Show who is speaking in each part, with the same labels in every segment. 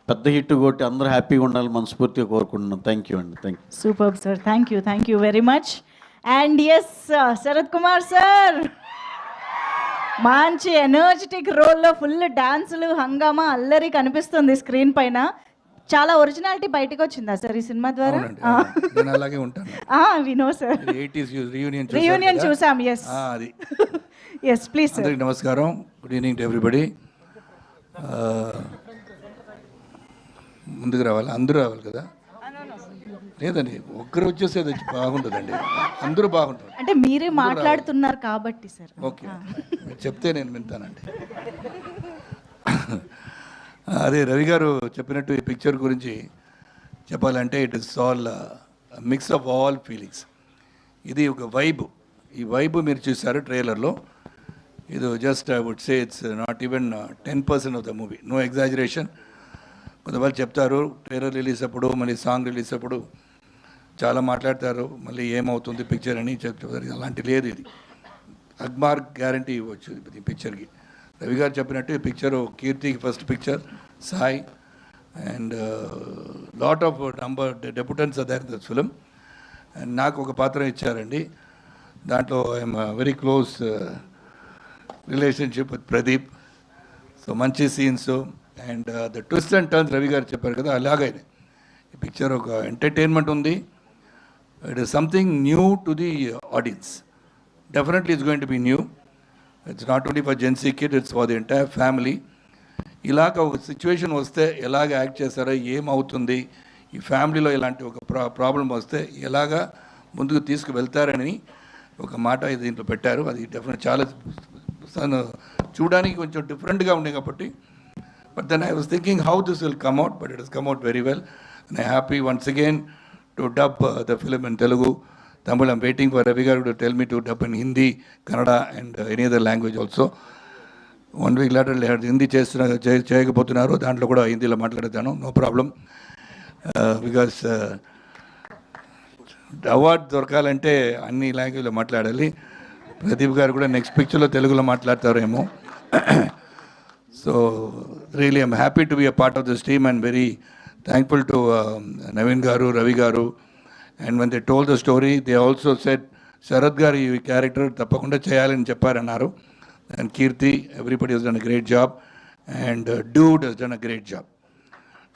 Speaker 1: పెద్ద హిట్ కొట్టి అందరూ హ్యాపీగా ఉండాలని మనస్ఫూర్తిగా కోరుకుంటున్నాను. థ్యాంక్ యూ అండి. Thank you.
Speaker 2: Super sir, thank you very much. And yes Sarath Kumar sir, మంచి ఎనర్జెటిక్ రోల్లో ఫుల్ డాన్సులు, హంగామా, అల్లరి కనిపిస్తుంది స్క్రీన్ పైన. చాలా ఒరిజినాలిటీ బయటకు వచ్చిందా సార్ ఈ సినిమా ద్వారా?
Speaker 3: నేను అలాగే ఉంటాను.
Speaker 2: వినో సార్,
Speaker 3: 80s
Speaker 2: రియూనియన్ చూసాం. ఎస్
Speaker 3: అది.
Speaker 2: Yes please sir.
Speaker 3: అందరికి నమస్కారం. Good evening to everybody. ముందుకు రావాలి, అందరూ రావాలి కదా? లేదండి, ఒక్కరు వచ్చేసేది బాగుంటుందండి, అందరూ బాగుంటారు.
Speaker 2: అంటే మీరే మాట్లాడుతున్నారు కాబట్టి సార్.
Speaker 3: ఓకే, మీరు చెప్తే నేను వింటానండి. అదే రవి గారు చెప్పినట్టు ఈ పిక్చర్ గురించి చెప్పాలంటే it is all mix of all feelings. ఇది ఒక వైబ్. ఈ వైబ్ మీరు చూసారు ట్రైలర్లో. ఇది just I would say it's not even 10% of the movie, no exaggeration. కొంతమంది చెప్తారు ట్రైలర్ రిలీజ్ అప్పుడు, మళ్ళీ సాంగ్ రిలీజ్ అప్పుడు చాలా మాట్లాడతారు, మళ్ళీ ఏమవుతుంది పిక్చర్ అని చెప్తారు. అలాంటి లేదు. ఇది అగ్మార్ గ్యారంటీ ఇవ్వచ్చు ఈ పిక్చర్కి. రవి గారు చెప్పినట్టు ఈ పిక్చరు కీర్తికి first picture, Sai and lot of number debutants are there in this film. And నాకు ఒక పాత్ర ఇచ్చారండి, దాంట్లో I'm very close relationship with Pradeep. So మంచి scenes and the twist and turns Ravi garu చెప్పారు కదా, అలాగే ఈ పిక్చర్ ఒక ఎంటర్టైన్మెంట్ ఉంది. It is something new to the audience. Definitely it's going to be new. It's not only for Gen Z kid, it's for the entire family. ఇలాగ ఒక situation వస్తే ఎలాగ యాక్ట్ చేస్తారో, ఏమవుతుంది ఈ ఫ్యామిలీలో, ఇలాంటి ఒక ప్రాబ్లం వస్తే ఎలాగా ముందుకు తీసుకువెళ్తారని ఒక మాట దీంట్లో పెట్టారు. అది డెఫినెట్ చాలా చూడడానికి కొంచెం డిఫరెంట్గా ఉంది కాబట్టి. But then I was thinking how this will come out, but it has come out very well. And I happy once again to dub the film in Telugu, Tamil. I'm waiting for Ravi Garu to tell me to dub in Hindi, Kannada and any other language also. 1 week later Hindi చేయకపోతున్నారు, దాంట్లో కూడా హిందీలో మాట్లాడతాను, no problem. Because award దొరకాలంటే అన్ని లాంగ్వేజ్లో మాట్లాడాలి. ప్రదీప్ గారు కూడా నెక్స్ట్ పిక్చర్లో తెలుగులో మాట్లాడతారేమో. So really I'm happy to be a part of this team and very thankful to Naveen garu, Ravi garu. And when they told the story they also said Sharath garu ఈ క్యారెక్టర్ తప్పకుండా చేయాలని చెప్పారన్నారు. And Keerthi, everybody has done a great job. And dude has done a great job.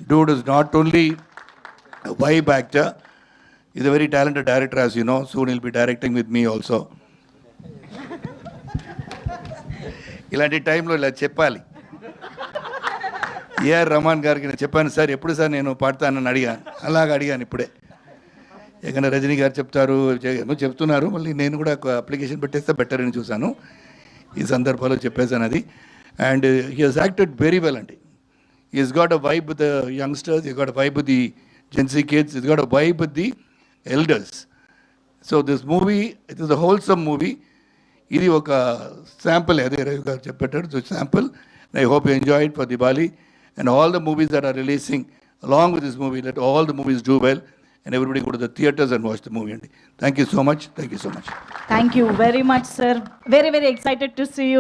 Speaker 3: Dude is not only a vibe actor, he's a very talented director, as you know. Soon he'll be directing with me also. ఇలాంటి టైంలో ఇలా చెప్పాలి. AR Rahman గారికి నేను చెప్పాను, sir ఎప్పుడు sir నేను పాడతానని అడిగాను. అలాగ అడిగాను ఇప్పుడే. ఏకన్నా రజనీ గారు చెప్తున్నారు, మళ్ళీ నేను కూడా అప్లికేషన్ పెట్టేస్తే బెటర్ అని చూశాను. ఈ సందర్భంలో చెప్పేశాను అది. And he has acted very well అండి. He's got a vibe with the youngsters, he's got a vibe with the Gen Z kids, he's got a vibe with the elders. So this movie, it is a wholesome movie. Idi oka sample ade Ravi garu cheppataru, so sample. And I hope you enjoy it for Diwali. And all the movies that are releasing along with this movie, let all the movies do well. And everybody go to the theaters and watch the movie. Thank you so much. Thank you so much.
Speaker 2: Thank you very much, sir. Very, very excited to see you.